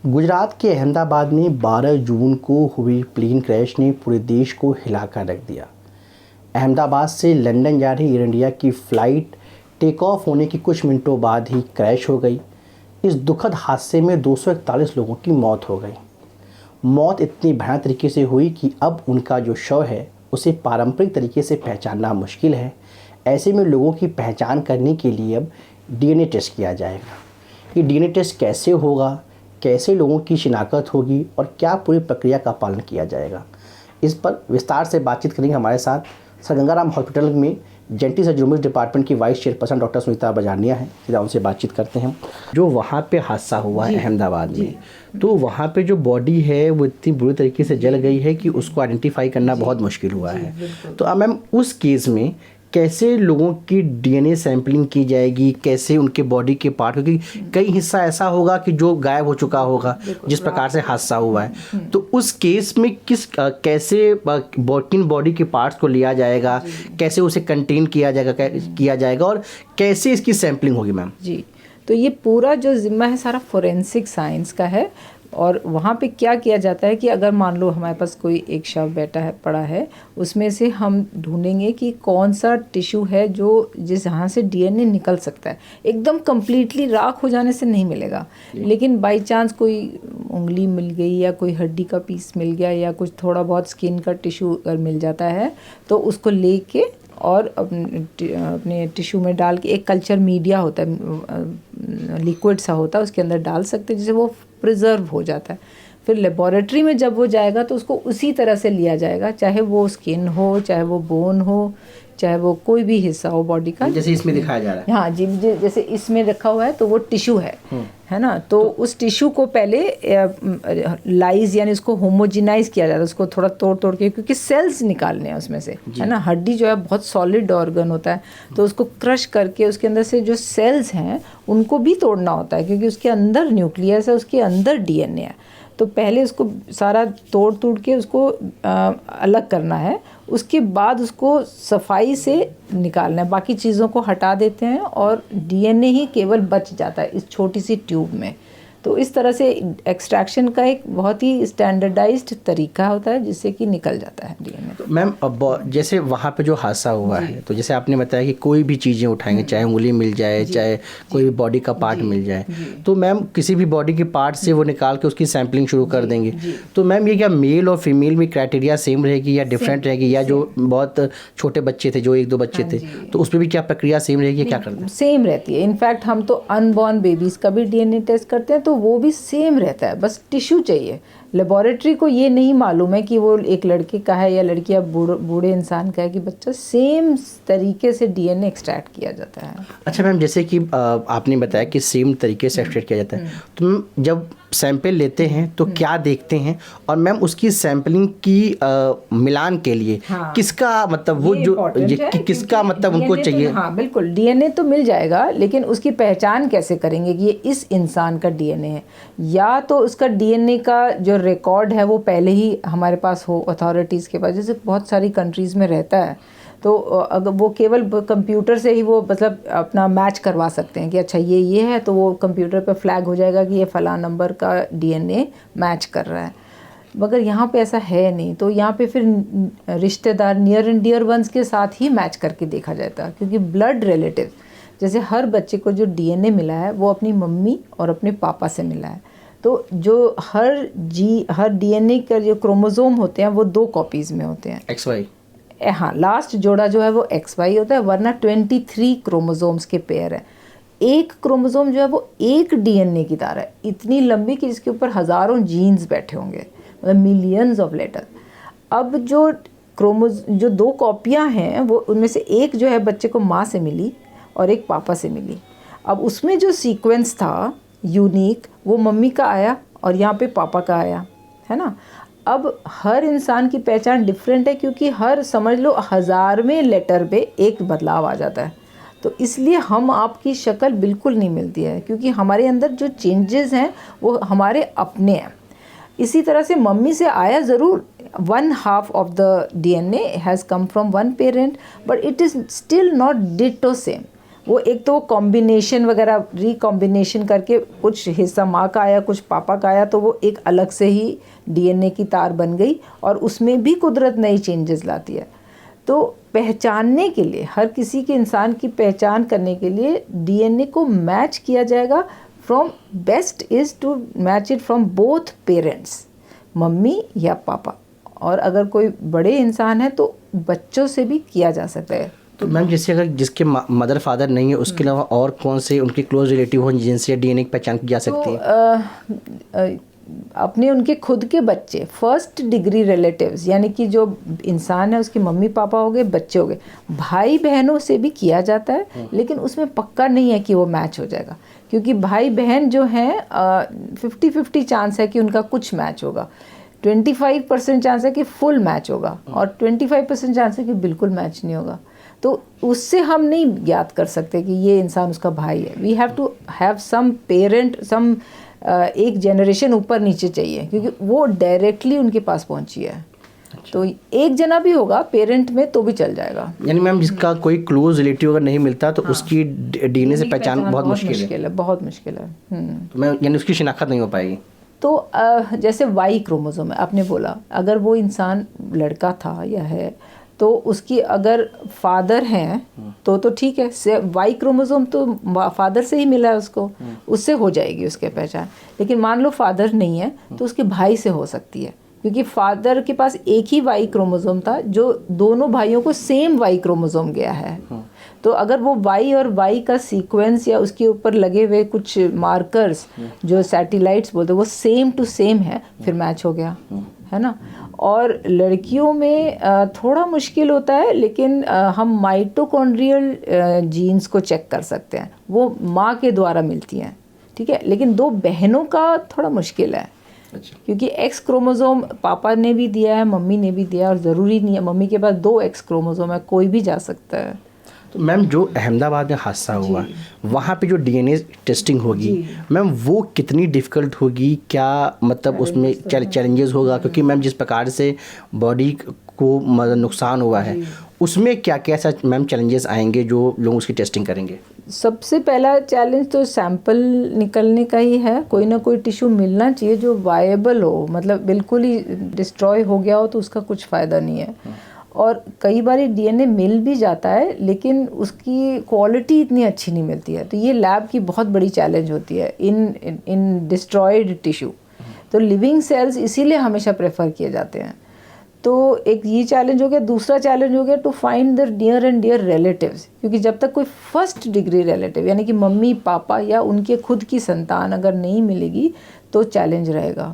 गुजरात के अहमदाबाद में 12 जून को हुई प्लेन क्रैश ने पूरे देश को हिलाकर रख दिया। अहमदाबाद से लंदन जा रही एयर इंडिया की फ़्लाइट टेक ऑफ होने के कुछ मिनटों बाद ही क्रैश हो गई। इस दुखद हादसे में 241 लोगों की मौत हो गई। मौत इतनी भयानक तरीके से हुई कि अब उनका जो शव है उसे पारंपरिक तरीके से पहचानना मुश्किल है। ऐसे में लोगों की पहचान करने के लिए अब डीएनए टेस्ट किया जाएगा। ये डीएनए टेस्ट कैसे होगा, कैसे लोगों की शिनाख्त होगी और क्या पूरी प्रक्रिया का पालन किया जाएगा, इस पर विस्तार से बातचीत करेंगे हमारे साथ सर गंगाराम हॉस्पिटल में जेनेटिक्स एंड जीनोमिक्स डिपार्टमेंट की वाइस चेयरपर्सन डॉक्टर सुनीता बजानिया हैं। सीधा उनसे बातचीत करते हैं। जो वहाँ पे हादसा हुआ है अहमदाबाद में, तो वहाँ पे जो बॉडी है वो इतनी बुरी तरीके से जल गई है कि उसको आइडेंटिफाई करना बहुत मुश्किल हुआ है। तो अब मैम उस केस में कैसे लोगों की डीएनए सैंपलिंग की जाएगी, कैसे उनके बॉडी के पार्ट, क्योंकि कई हिस्सा ऐसा होगा कि जो गायब हो चुका होगा जिस प्रकार से हादसा हुआ है, तो उस केस में कैसे किन बॉडी के पार्ट्स को लिया जाएगा, कैसे उसे कंटेन किया जाएगा और कैसे इसकी सैंपलिंग होगी मैम? जी, तो ये पूरा जो जिम्मा है सारा फोरेंसिक साइंस का है। और वहाँ पे क्या किया जाता है कि अगर मान लो हमारे पास कोई एक शव पड़ा है, उसमें से हम ढूंढेंगे कि कौन सा टिश्यू है जो जहाँ से डीएनए निकल सकता है। एकदम कम्प्लीटली राख हो जाने से नहीं मिलेगा, लेकिन बाय चांस कोई उंगली मिल गई या कोई हड्डी का पीस मिल गया या कुछ थोड़ा बहुत स्किन का टिश्यू अगर मिल जाता है तो उसको लेके और अपने टिश्यू में डाल के, एक कल्चर मीडिया होता है, लिक्विड सा होता है, उसके अंदर डाल सकते हैं जिससे वो प्रिजर्व हो जाता है। फिर लेबोरेटरी में जब वो जाएगा तो उसको उसी तरह से लिया जाएगा, चाहे वो स्किन हो, चाहे वो बोन हो, चाहे वो कोई भी हिस्सा हो बॉडी का, जैसे इसमें दिखाया जा रहा है। हाँ जी, जैसे इसमें रखा हुआ है तो वो टिश्यू है ना। तो उस टिश्यू को पहले लाइज यानी उसको होमोजिनाइज किया जाता है, उसको थोड़ा तोड़ के, क्योंकि सेल्स निकालने हैं उसमें से, है ना। हड्डी जो है बहुत सॉलिड ऑर्गन होता है, तो उसको क्रश करके उसके अंदर से जो सेल्स हैं उनको भी तोड़ना होता है, क्योंकि उसके अंदर न्यूक्लियस है, उसके अंदर डीएनए है। तो पहले उसको सारा तोड़ के उसको अलग करना है, उसके बाद उसको सफाई से निकालना है, बाकी चीज़ों को हटा देते हैं और डीएनए ही केवल बच जाता है इस छोटी सी ट्यूब में। तो इस तरह से एक्सट्रैक्शन का एक बहुत ही स्टैंडर्डाइज्ड तरीका होता है जिससे कि निकल जाता है डीएनए। तो मैम अब जैसे वहाँ पे जो हादसा हुआ है, तो जैसे आपने बताया कि कोई भी चीज़ें उठाएंगे, चाहे उंगली मिल जाए, चाहे कोई भी बॉडी का पार्ट मिल जाए, तो मैम किसी भी बॉडी के पार्ट से वो निकाल के उसकी सैंपलिंग शुरू कर देंगे। तो मैम ये क्या मेल और फीमेल में क्राइटेरिया सेम रहेगी या डिफरेंट रहेगी, या जो बहुत छोटे बच्चे थे, जो 1-2 बच्चे थे, तो उस पर भी क्या प्रक्रिया सेम रहेगी, क्या करना है? सेम रहती है। इनफैक्ट हम तो अनबॉर्न बेबीज़ का भी डीएनए टेस्ट करते हैं, तो वो भी सेम रहता है, बस टिश्यू चाहिए। लेबोरेटरी को ये नहीं मालूम है कि वो एक लड़के का है या लड़की या बूढ़े इंसान का है कि बच्चा, सेम तरीके से डीएनए एक्सट्रैक्ट किया जाता है। अच्छा मैम, जैसे कि आपने बताया कि सेम तरीके से एक्सट्रैक्ट किया जाता है, तो जब सैंपल लेते हैं तो क्या देखते हैं, और मैम उसकी सैंपलिंग की मिलान के लिए किसका मतलब वो जो किसका मतलब उनको चाहिए? हाँ बिल्कुल, डीएनए तो मिल जाएगा, लेकिन उसकी पहचान कैसे करेंगे कि ये इस इंसान का डीएनए है, या तो उसका डीएनए का जो रिकॉर्ड है वो पहले ही हमारे पास हो, अथॉरिटीज़ के पास, जैसे बहुत सारी कंट्रीज़ में रहता है। तो अगर वो केवल कंप्यूटर से ही वो मतलब अपना मैच करवा सकते हैं कि अच्छा ये है, तो वो कंप्यूटर पे फ्लैग हो जाएगा कि ये फ़लाँ नंबर का डीएनए मैच कर रहा है। मगर यहाँ पे ऐसा है नहीं, तो यहाँ पे फिर रिश्तेदार, नियर एंड डियर वंस के साथ ही मैच करके देखा जाता है, क्योंकि ब्लड रिलेटिव, जैसे हर बच्चे को जो डीएनए मिला है वो अपनी मम्मी और अपने पापा से मिला है। तो जो हर डीएनए का जो क्रोमोसोम होते हैं वो 2 कॉपीज़ में होते हैं, XY। हाँ, लास्ट जोड़ा जो है वो XY होता है, वरना 23 क्रोमोसोम्स के पेयर है। एक क्रोमोसोम जो है वो एक डीएनए की तार है, इतनी लंबी कि जिसके ऊपर हज़ारों जीन्स बैठे होंगे, मतलब मिलियंस ऑफ लेटर। अब जो 2 कॉपियाँ हैं वो उनमें से एक जो है बच्चे को माँ से मिली और एक पापा से मिली। अब उसमें जो सीक्वेंस था यूनिक, वो मम्मी का आया और यहाँ पे पापा का आया, है ना। अब हर इंसान की पहचान डिफरेंट है, क्योंकि हर, समझ लो, 1000वें लेटर पे एक बदलाव आ जाता है। तो इसलिए हम आपकी शक्ल बिल्कुल नहीं मिलती है, क्योंकि हमारे अंदर जो चेंजेस हैं वो हमारे अपने हैं। इसी तरह से मम्मी से आया ज़रूर, 1/2 of the DNA has come from one parent, but it is still not ditto same। वो एक तो कॉम्बिनेशन वगैरह रिकॉम्बिनेशन करके कुछ हिस्सा माँ का आया कुछ पापा का आया, तो वो एक अलग से ही डीएनए की तार बन गई और उसमें भी कुदरत नई चेंजेस लाती है। तो पहचानने के लिए, हर किसी के इंसान की पहचान करने के लिए डीएनए को मैच किया जाएगा from, best is to match it from both parents, मम्मी या पापा। और अगर कोई बड़े इंसान है तो बच्चों से भी किया जा सकता है। तो मैम जैसे अगर जिसके मदर फादर नहीं है उसके अलावा और कौन से उनके क्लोज रिलेटिव हों जिनसे डीएनए की पहचान की जा सकती है? अपने उनके खुद के बच्चे, फर्स्ट डिग्री रिलेटिव्स, यानी कि जो इंसान है उसके मम्मी पापा हो गए, बच्चे हो गए, भाई बहनों से भी किया जाता है, लेकिन उसमें पक्का नहीं है कि वो मैच हो जाएगा, क्योंकि भाई बहन जो हैं 50-50 चांस है कि उनका कुछ मैच होगा, 25% चांस है कि फुल मैच होगा और 25% चांस है कि बिल्कुल मैच नहीं होगा। तो उससे हम नहीं ज्ञात कर सकते कि ये इंसान उसका भाई है। We have to have some parent, some एक जनरेशन ऊपर नीचे चाहिए, क्योंकि वो डायरेक्टली उनके पास पहुंची है। तो एक जना भी होगा पेरेंट में तो भी चल जाएगा। यानी मैम जिसका कोई क्लोज रिलेटिव अगर नहीं मिलता तो उसकी डीएनए से पहचान बहुत मुश्किल है। बहुत मुश्किल है। तो मैम यानी उसकी शिनाख्त नहीं हो पाएगी। तो जैसे वाई क्रोमोसोम है, आपने बोला अगर वो इंसान लड़का था या है तो उसकी अगर फादर हैं तो ठीक है, से वाई क्रोमोसोम तो फादर से ही मिला है उसको, उससे हो जाएगी उसके पहचान। लेकिन मान लो फादर नहीं है तो उसके भाई से हो सकती है, क्योंकि फादर के पास एक ही वाई क्रोमोसोम था जो दोनों भाइयों को सेम वाई क्रोमोसोम गया है। तो अगर वो वाई और वाई का सीक्वेंस या उसके ऊपर लगे हुए कुछ मार्कर्स जो सैटेलाइट्स बोलते हैं वो सेम टू सेम है, फिर मैच हो गया, है ना। और लड़कियों में थोड़ा मुश्किल होता है, लेकिन हम माइटोकॉन्ड्रियल जीन्स को चेक कर सकते हैं, वो माँ के द्वारा मिलती हैं, ठीक है। लेकिन दो बहनों का थोड़ा मुश्किल है। अच्छा। क्योंकि एक्स क्रोमोसोम पापा ने भी दिया है, मम्मी ने भी दिया है, और ज़रूरी नहीं है मम्मी के पास 2 एक्स क्रोमोसोम है, कोई भी जा सकता है। तो मैम जो अहमदाबाद में हादसा हुआ वहाँ पे जो डीएनए टेस्टिंग होगी मैम वो कितनी डिफ़िकल्ट होगी, क्या मतलब उसमें चैलेंजेस होगा? क्योंकि मैम जिस प्रकार से बॉडी को नुकसान हुआ है उसमें क्या क्या ऐसा मैम चैलेंजेस आएंगे जो लोग उसकी टेस्टिंग करेंगे? सबसे पहला चैलेंज तो सैंपल निकलने का ही है। कोई ना कोई टिश्यू मिलना चाहिए जो वायबल हो, मतलब बिल्कुल ही डिस्ट्रॉय हो गया हो तो उसका कुछ फ़ायदा नहीं है। और कई बार डीएनए मिल भी जाता है लेकिन उसकी क्वालिटी इतनी अच्छी नहीं मिलती है, तो ये लैब की बहुत बड़ी चैलेंज होती है इन डिस्ट्रॉयड टिश्यू। तो लिविंग सेल्स इसीलिए हमेशा प्रेफर किए जाते हैं। तो एक ये चैलेंज हो गया। दूसरा चैलेंज हो गया to find the near and dear relatives, क्योंकि जब तक कोई फर्स्ट डिग्री रिलेटिव यानी कि मम्मी पापा या उनके खुद की संतान अगर नहीं मिलेगी तो चैलेंज रहेगा।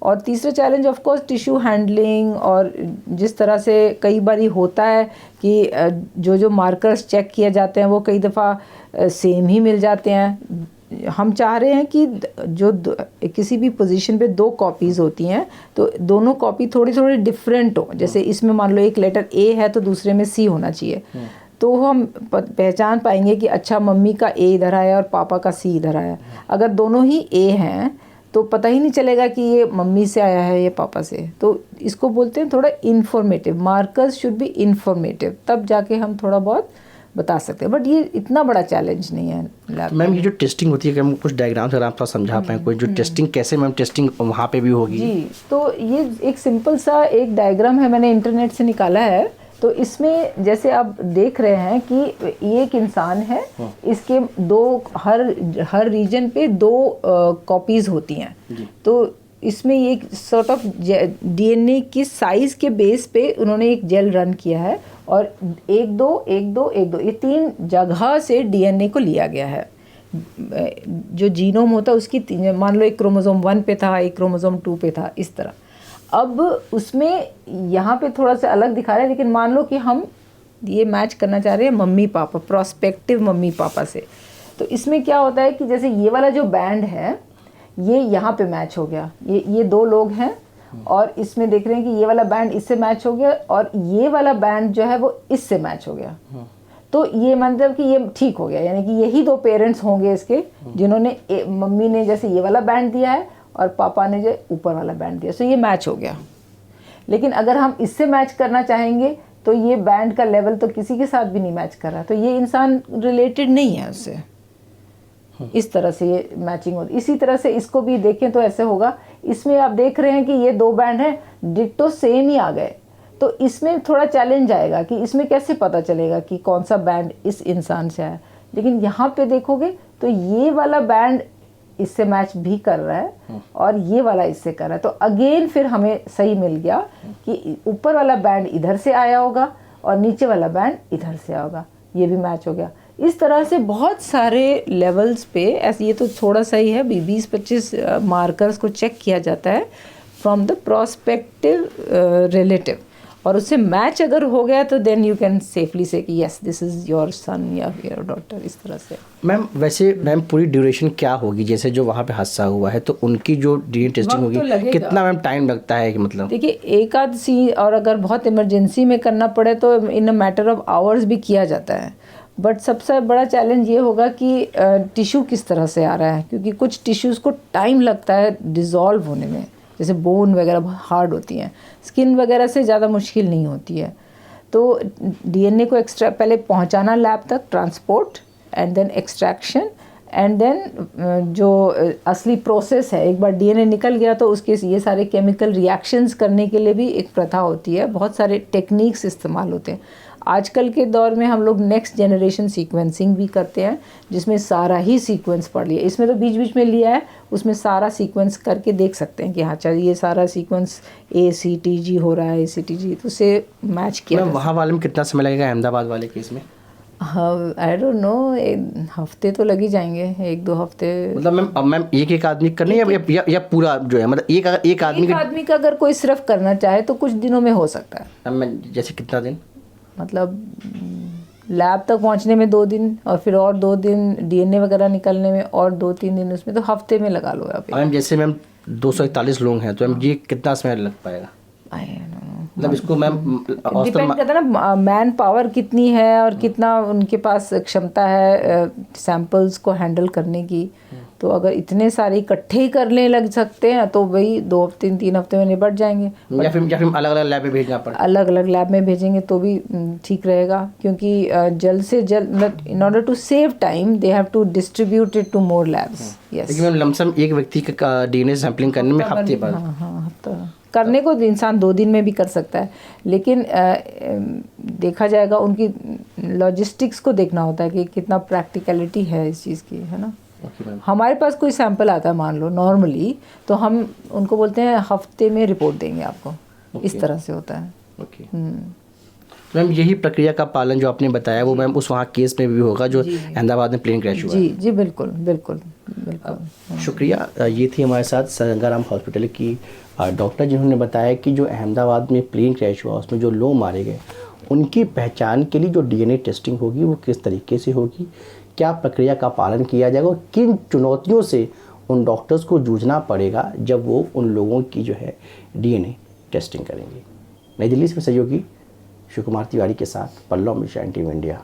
और तीसरा challenge of course tissue handling, और जिस तरह से कई बार होता है कि जो मार्कर्स चेक किए जाते हैं वो कई दफ़ा सेम ही मिल जाते हैं। हम चाह रहे हैं कि जो किसी भी पोजीशन पे 2 कॉपीज़ होती हैं तो दोनों कॉपी थोड़ी थोड़ी डिफरेंट हो। जैसे इसमें मान लो एक लेटर ए है तो दूसरे में सी होना चाहिए, तो हम पहचान पाएंगे कि अच्छा मम्मी का ए इधर आया और पापा का सी इधर आया। अगर दोनों ही ए हैं तो पता ही नहीं चलेगा कि ये मम्मी से आया है या पापा से। तो इसको बोलते हैं थोड़ा informative, markers should be informative, तब जाके हम थोड़ा बहुत बता सकते हैं। बट ये इतना बड़ा चैलेंज नहीं है लैब। मैम ये जो टेस्टिंग होती है, हम कुछ डायग्राम्स अगर आप थोड़ा समझा पाएँ, कोई जो टेस्टिंग कैसे मैम टेस्टिंग वहाँ पे भी होगी? जी, तो ये एक सिंपल सा एक डायग्राम है, मैंने इंटरनेट से निकाला है। तो इसमें जैसे आप देख रहे हैं कि ये एक इंसान है, इसके 2 हर रीजन पे 2 कॉपीज़ होती हैं। तो इसमें एक सॉर्ट ऑफ डीएनए की साइज़ के बेस पे उन्होंने एक जेल रन किया है और 1 2 1 2 1 2 ये 3 जगह से डीएनए को लिया गया है। जो जीनोम होता है उसकी मान लो एक क्रोमोसोम 1 पे था, एक क्रोमोसोम 2 पे था, इस तरह। अब उसमें यहाँ पे थोड़ा सा अलग दिखा रहा है, लेकिन मान लो कि हम ये मैच करना चाह रहे हैं mummy papa, prospective mummy papa से। तो इसमें क्या होता है कि जैसे ये वाला जो बैंड है ये यहाँ पे मैच हो गया, ये 2 लोग हैं और इसमें देख रहे हैं कि ये वाला बैंड इससे मैच हो गया और ये वाला बैंड जो है वो इससे मैच हो गया। तो ये मतलब कि ये ठीक हो गया, यानी कि यही 2 पेरेंट्स होंगे इसके जिन्होंने मम्मी ने जैसे ये वाला बैंड दिया है और पापा ने जो ऊपर वाला बैंड दिया, सो ये मैच हो गया। लेकिन अगर हम इससे मैच करना चाहेंगे तो ये बैंड का लेवल तो किसी के साथ भी नहीं मैच कर रहा, तो ये इंसान रिलेटेड नहीं है उससे। इस तरह से ये मैचिंग होती। इसी तरह से इसको भी देखें तो ऐसे होगा, इसमें आप देख रहे हैं कि ये 2 बैंड हैं, डिट्टो सेम ही आ गए, तो इसमें थोड़ा चैलेंज आएगा कि इसमें कैसे पता चलेगा कि कौन सा बैंड इस इंसान से आया। लेकिन यहाँ पे देखोगे तो ये वाला बैंड इससे मैच भी कर रहा है और ये वाला इससे कर रहा है, तो अगेन फिर हमें सही मिल गया कि ऊपर वाला बैंड इधर से आया होगा और नीचे वाला बैंड इधर से आया होगा, ये भी मैच हो गया। इस तरह से बहुत सारे लेवल्स पे ऐसे, ये तो थोड़ा सा ही है, 20-25 मार्कर्स को चेक किया जाता है फ्रॉम द प्रोस्पेक्टिव रिलेटिव, और उससे मैच अगर हो गया तो देन यू कैन सेफली से कि yes this is your son या योर डॉटर। इस तरह से मैम वैसे मैम पूरी ड्यूरेशन क्या होगी, जैसे जो वहाँ पे हादसा हुआ है तो उनकी जो डीएनए टेस्टिंग होगी तो कितना मैम टाइम लगता है कि मतलब? देखिए एक आध सी, और अगर बहुत इमरजेंसी में करना पड़े तो इन अ मैटर ऑफ आवर्स भी किया जाता है। बट सबसे बड़ा चैलेंज ये होगा कि टिश्यू किस तरह से आ रहा है, क्योंकि कुछ टिश्यूज़ को टाइम लगता है डिज़ोल्व होने में, जैसे बोन वगैरह बहुत हार्ड होती हैं, स्किन वगैरह से ज़्यादा मुश्किल नहीं होती है। तो डीएनए को एक्स्ट्रा पहले पहुंचाना लैब तक, transport and then extraction and then जो असली प्रोसेस है, एक बार डीएनए निकल गया तो उसके ये सारे केमिकल रिएक्शंस करने के लिए भी एक प्रथा होती है, बहुत सारे टेक्निक्स इस्तेमाल होते हैं। आजकल के दौर में हम लोग नेक्स्ट जनरेशन सीक्वेंसिंग भी करते हैं, जिसमें सारा ही सीक्वेंस पढ़ लिया, इसमें तो बीच बीच में लिया है, उसमें सारा सीक्वेंस करके देख सकते हैं कि हाँ चलिए ये सारा सीक्वेंस ACTG हो रहा है, ACTG, तो उसे मैच किया। वहाँ वाले में कितना समय लगेगा अहमदाबाद वाले केस में? हाँ आई डोंट नो, 1 हफ्ते तो लग ही जाएंगे, 1-2 हफ्ते। मतलब मैम एक आदमी करनी है या पूरा जो है, मतलब एक आदमी का अगर कोई सिर्फ करना चाहे तो कुछ दिनों में हो सकता है। मैम जैसे कितना दिन? मतलब लैब तक पहुंचने में 2 दिन और फिर और 2 दिन डीएनए वगैरह निकलने में और 2-3 दिन, उसमें तो हफ्ते में लगा लो आप। मैम जैसे मैम 241 लोग हैं तो मैम ये कितना समय लग पाएगा? मतलब इसको मैम डिपेंड करता है ना मैन पावर कितनी है और कितना उनके पास क्षमता है सैंपल्स को हैंडल करने की। तो अगर इतने सारे इकट्ठे ही करने लग सकते हैं तो वही 2-3 हफ्ते में निपट जाएंगे। या फिर अलग अलग लैब में भेजना पड़ेगा? अलग अलग लैब में भेजेंगे तो भी ठीक रहेगा, क्योंकि जल्द से जल्द in order to save time they have to distribute it to more labs. Yes, लेकिन मैम लमसम एक व्यक्ति का डीएनए सैंपलिंग करने में हफ्ते बाद? हाँ हफ्ता करने को इंसान 2 दिन में भी कर सकता है, लेकिन देखा जाएगा उनकी लॉजिस्टिक्स को देखना होता है कि कितना प्रैक्टिकलिटी है इस चीज़ की, है ना। हमारे पास कोई सैंपल आता है मान लो नॉर्मली, तो हम उनको बोलते हैं हफ्ते में रिपोर्ट देंगे आपको। इस तरह से होता है। मैम यही प्रक्रिया का पालन जो आपने बताया वो मैम उस वहाँ केस में भी होगा जो अहमदाबाद में प्लेन क्रैश हुआ? जी बिल्कुल बिल्कुल बिल्कुल। शुक्रिया। ये थी हमारे साथ सर गंगाराम हॉस्पिटल की डॉक्टर, जिन्होंने बताया कि जो अहमदाबाद में प्लेन क्रैश हुआ उसमें जो लोग मारे गए उनकी पहचान के लिए जो डीएनए टेस्टिंग होगी वो किस तरीके से होगी, क्या प्रक्रिया का पालन किया जाएगा और किन चुनौतियों से उन डॉक्टर्स को जूझना पड़ेगा जब वो उन लोगों की जो है डीएनए टेस्टिंग करेंगे। नई दिल्ली से सहयोगी शिव कुमार तिवारी के साथ पल्लव मिश्रा, NTV इंडिया।